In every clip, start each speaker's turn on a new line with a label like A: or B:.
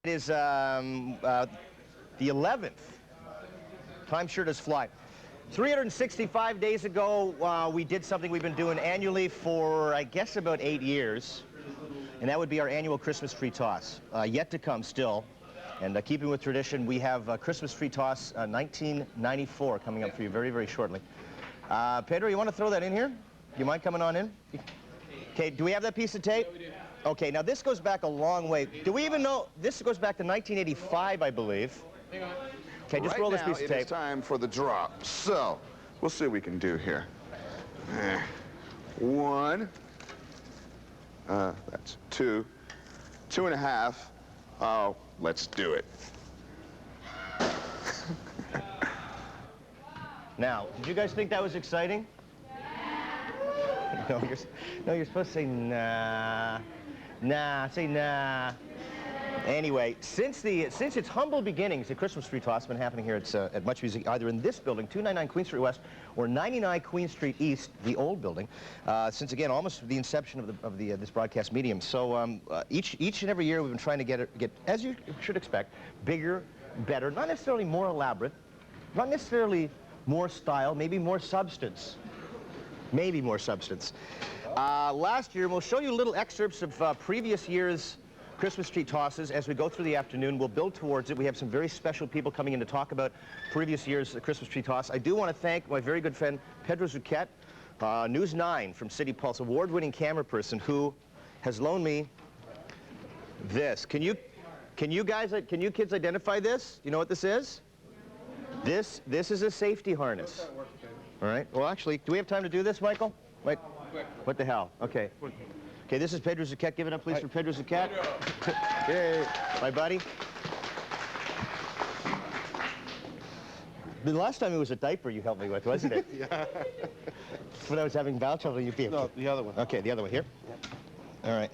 A: It is the 11th. Time sure does fly. 365 days ago, we did something we've been doing annually for, I guess, about 8 years. And that would be our annual Christmas tree toss. Yet to come still. And keeping with tradition, we have Christmas tree toss 1994 coming up for you very, very shortly. Pedro, you want to throw that in here? You mind coming on in? Okay, do we have that piece of tape? Okay, now this goes back a long way. Do we even know? This goes back to 1985, I believe.
B: Hang on.
A: Okay, just roll this piece of tape.
C: It's time for the drop. So, we'll see what we can do here. One. That's two. 2.5. Oh, let's do it.
A: Now, did you guys think that was exciting? No, you're supposed to say nah. Nah, say nah. Anyway, since its humble beginnings, the Christmas tree toss has been happening here at Much Music, either in this building, 299 Queen Street West, or 99 Queen Street East, the old building, since, again, almost the inception of this broadcast medium. So each and every year we've been trying to get, as you should expect, bigger, better, not necessarily more elaborate, not necessarily more style, maybe more substance. Maybe more substance. Last year, we'll show you little excerpts of previous year's Christmas tree tosses as we go through the afternoon. We'll build towards it. We have some very special people coming in to talk about previous year's Christmas tree toss. I do want to thank my very good friend, Pedro Zuquet, News 9 from City Pulse, award-winning camera person who has loaned me this. Can you kids identify this? You know what this is? This is a safety harness. All right. Well, actually, do we have time to do this, Michael? Wait. What the hell? Okay. Okay, this is Pedro Zuquet. Give it up, please, for Pedro Zuquet. Yay. My buddy. The last time it was a diaper you helped me with, wasn't it?
C: Yeah.
A: When I was having bowel trouble, you beat.
C: No, the other one.
A: Okay, the other one here.
C: Yep.
A: All right.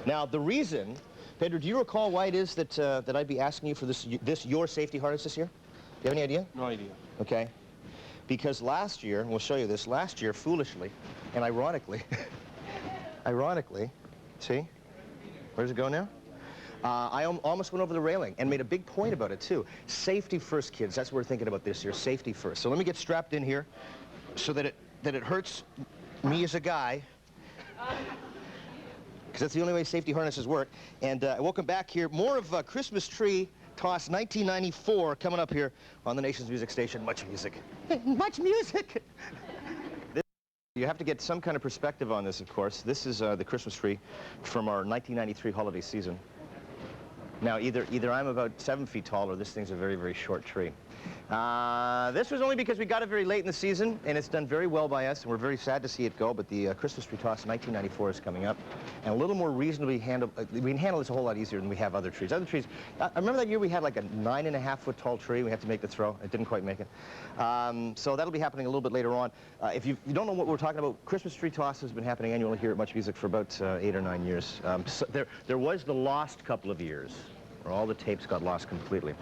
A: Now, the reason, Pedro, do you recall why it is that that I'd be asking you for this your safety harness this year? Do you have any idea?
B: No idea.
A: Okay. Because last year, and we'll show you this, last year, foolishly and ironically, see? Where does it go now? I almost went over the railing and made a big point about it, too. Safety first, kids. That's what we're thinking about this year, safety first. So let me get strapped in here so that it hurts me as a guy, because that's the only way safety harnesses work. And welcome back here. More of Christmas Tree Toss 1994 coming up here on the nation's music station, Much Music. Much Music! You have to get some kind of perspective on this, of course. This is the Christmas tree from our 1993 holiday season. Now, either I'm about 7 feet tall or this thing's a very, very short tree. This was only because we got it very late in the season, and it's done very well by us, and we're very sad to see it go, but the Christmas tree toss 1994 is coming up, and a little more reasonably handled. We can handle this a whole lot easier than we have other trees. Other trees, I remember that year we had like a 9.5-foot tall tree. We had to make the throw. It didn't quite make it. So that'll be happening a little bit later on. If you don't know what we're talking about, Christmas tree toss has been happening annually here at Much Music for about 8 or 9 years. So there was the lost couple of years, where all the tapes got lost completely.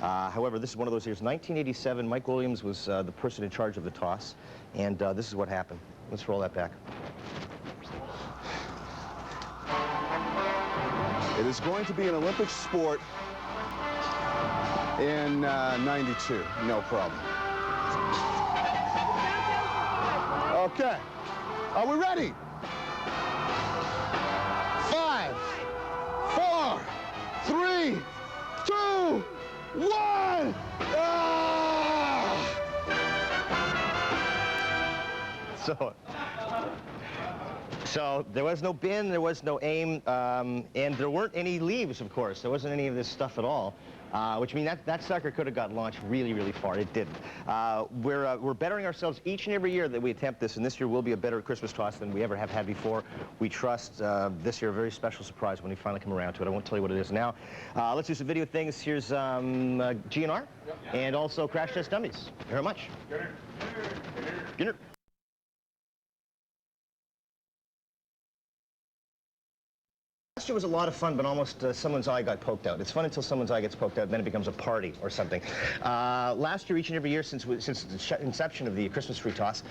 A: However, this is one of those years. 1987, Mike Williams was the person in charge of the toss, and this is what happened. Let's roll that back.
C: It is going to be an Olympic sport in 92. No problem. Okay. Are we ready? 5, 4, 3, 2, 1! Ah!
A: So there was no bin, there was no aim, and there weren't any leaves, of course. There wasn't any of this stuff at all, which means that sucker could have got launched really, really far. It didn't. We're bettering ourselves each and every year that we attempt this, and this year will be a better Christmas toss than we ever have had before. We trust this year a very special surprise when we finally come around to it. I won't tell you what it is now. Let's do some video things. Here's GNR and also Crash Test Dummies. Thank you very much. Ginner. Last year was a lot of fun, but almost someone's eye got poked out. It's fun until someone's eye gets poked out, and then it becomes a party or something. Last year, each and every year since the inception of the Christmas tree toss,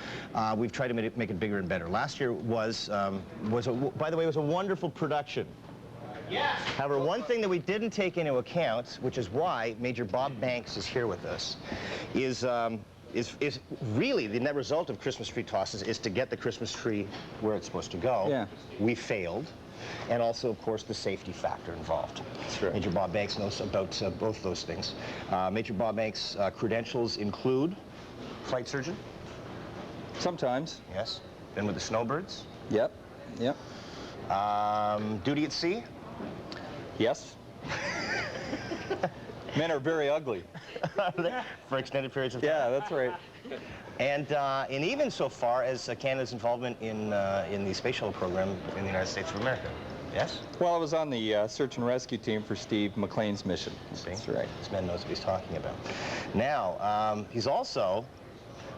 A: we've tried to make it bigger and better. Last year by the way, was a wonderful production. However, one thing that we didn't take into account, which is why Major Bob Banks is here with us, is really the net result of Christmas tree tosses is to get the Christmas tree where it's supposed to go.
B: Yeah.
A: We failed. And also, of course, the safety factor involved.
B: That's right.
A: Major Bob Banks knows about both those things. Major Bob Banks' credentials include flight surgeon.
B: Sometimes.
A: Yes. Been with the Snowbirds.
B: Yep. Yep.
A: Duty at sea.
B: Yes. Men are very ugly.
A: For extended periods of time.
B: Yeah, that's right.
A: And even so far as Canada's involvement in the space shuttle program in the United States of America. Yes?
B: Well, I was on the search and rescue team for Steve McLean's mission.
A: See?
B: That's right.
A: This man knows what he's talking about. Now, he's also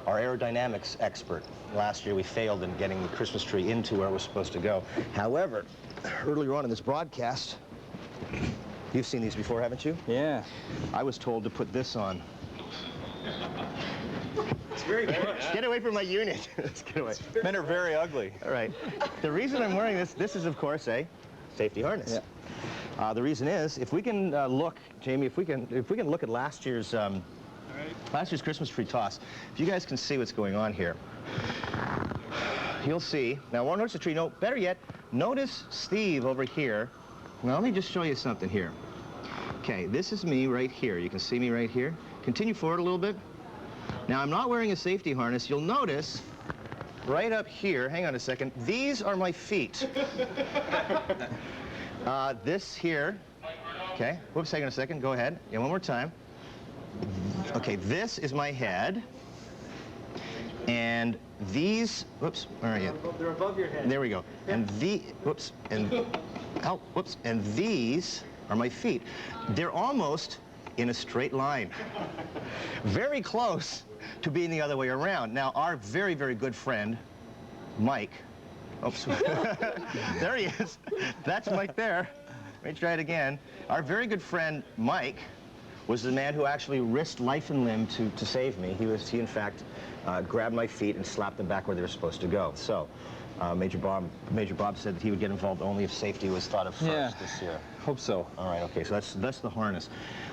A: our aerodynamics expert. Last year we failed in getting the Christmas tree into where it was supposed to go. However, earlier on in this broadcast, you've seen these before, haven't you?
B: Yeah.
A: I was told to put this on.
D: It's very good.
A: Get away from my unit. Let's get away.
B: Men are very ugly.
A: All right. The reason I'm wearing this is, of course, a safety harness.
B: Yeah.
A: The reason is, if we can look, Jamie, if we can look at last year's Christmas tree toss, if you guys can see what's going on here, you'll see. Now, notice the tree. No, better yet, notice Steve over here. Now, let me just show you something here. Okay, this is me right here. You can see me right here. Continue forward a little bit. Now, I'm not wearing a safety harness. You'll notice right up here, hang on a second, these are my feet. This here, okay, whoops, hang on a second, go ahead. Yeah, one more time. Okay, this is my head. And these, whoops, where are you?
D: They're above your head.
A: There we go. And whoops, and, oh, whoops, and these are my feet. They're almost in a straight line. Very close to being the other way around. Now, our very, very good friend, Mike, oops, there he is. That's Mike there. Let me try it again. Our very good friend, Mike, was the man who actually risked life and limb to save me. He in fact, grabbed my feet and slapped them back where they were supposed to go. So, Major Bob said that he would get involved only if safety was thought of first this year.
B: Hope so.
A: All right, okay, so that's the harness.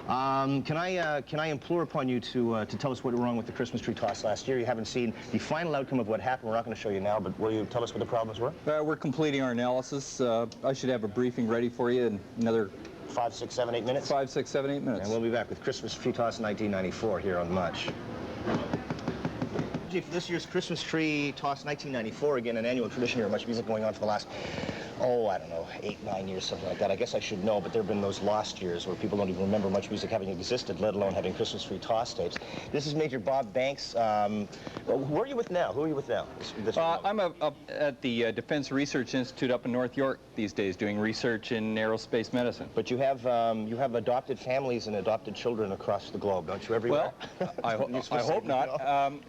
A: Can I implore upon you to tell us what went wrong with the Christmas tree toss last year? You haven't seen the final outcome of what happened. We're not going to show you now, but will you tell us what the problems were?
B: We're completing our analysis. I should have a briefing ready for you in another
A: 5, 6, 7, 8 minutes?
B: 5, 6, 7, 8 minutes.
A: And we'll be back with Christmas tree toss 1994 here on Much. For this year's Christmas tree toss 1994, again, an annual tradition here at Much Music going on for the last, I don't know, 8, 9 years, something like that. I guess I should know, but there have been those lost years where people don't even remember Much Music having existed, let alone having Christmas tree toss tapes. This is Major Bob Banks. Who are you with now? Who are you with now?
B: I'm up at the Defense Research Institute up in North York these days doing research in aerospace medicine.
A: But you have adopted families and adopted children across the globe, don't you, everywhere?
B: Well, I hope not.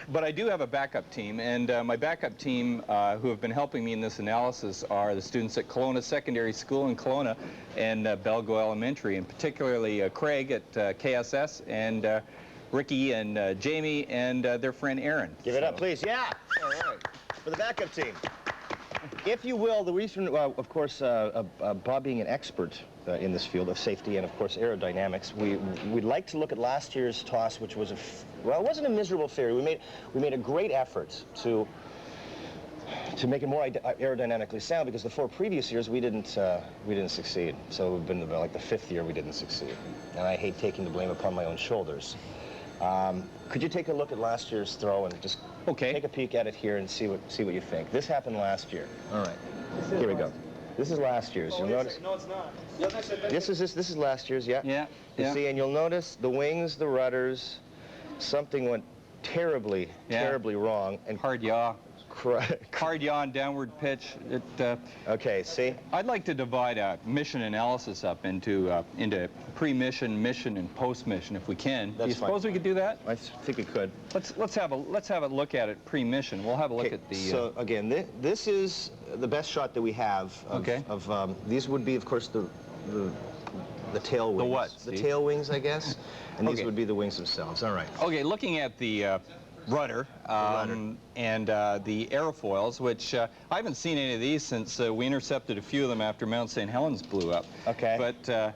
B: But I do have a backup team, and my backup team who have been helping me in this analysis are the students at Kelowna Secondary School in Kelowna and Belgo Elementary, and particularly Craig at KSS and Ricky and Jamie and their friend Aaron.
A: Give it up, please. Yeah. All right. For the backup team. If you will, the reason, of course, Bob being an expert in this field of safety and, of course, aerodynamics, we'd like to look at last year's toss, which was it wasn't a miserable failure. We made a great effort to make it more aerodynamically sound, because the 4 previous years we didn't succeed. So it's been like the 5th year we didn't succeed, and I hate taking the blame upon my own shoulders. Could you take a look at last year's throw and just take a peek at it here and see what you think? This happened last year. All right, here we go. This is last year's. You'll notice.
D: No, it's not.
A: This is last year's. Yeah.
B: Yeah.
A: You see, and you'll notice the wings, the rudders, something went terribly wrong. And
B: hard yaw. Hard yaw and downward pitch.
A: Okay, see?
B: I'd like to divide mission analysis up into pre-mission, mission, and post-mission, if we can. Do you suppose we could do that?
A: I think we could.
B: Let's have a look at it pre-mission. We'll have a look at the.
A: So again, this is the best shot that we have. Of these would be, of course, the tail wings.
B: The what?
A: The tail wings, I guess. And these would be the wings themselves. All right.
B: Okay, looking at the rudder, and the aerofoils, which I haven't seen any of these since we intercepted a few of them after Mount St. Helens blew up.
A: Okay.
B: But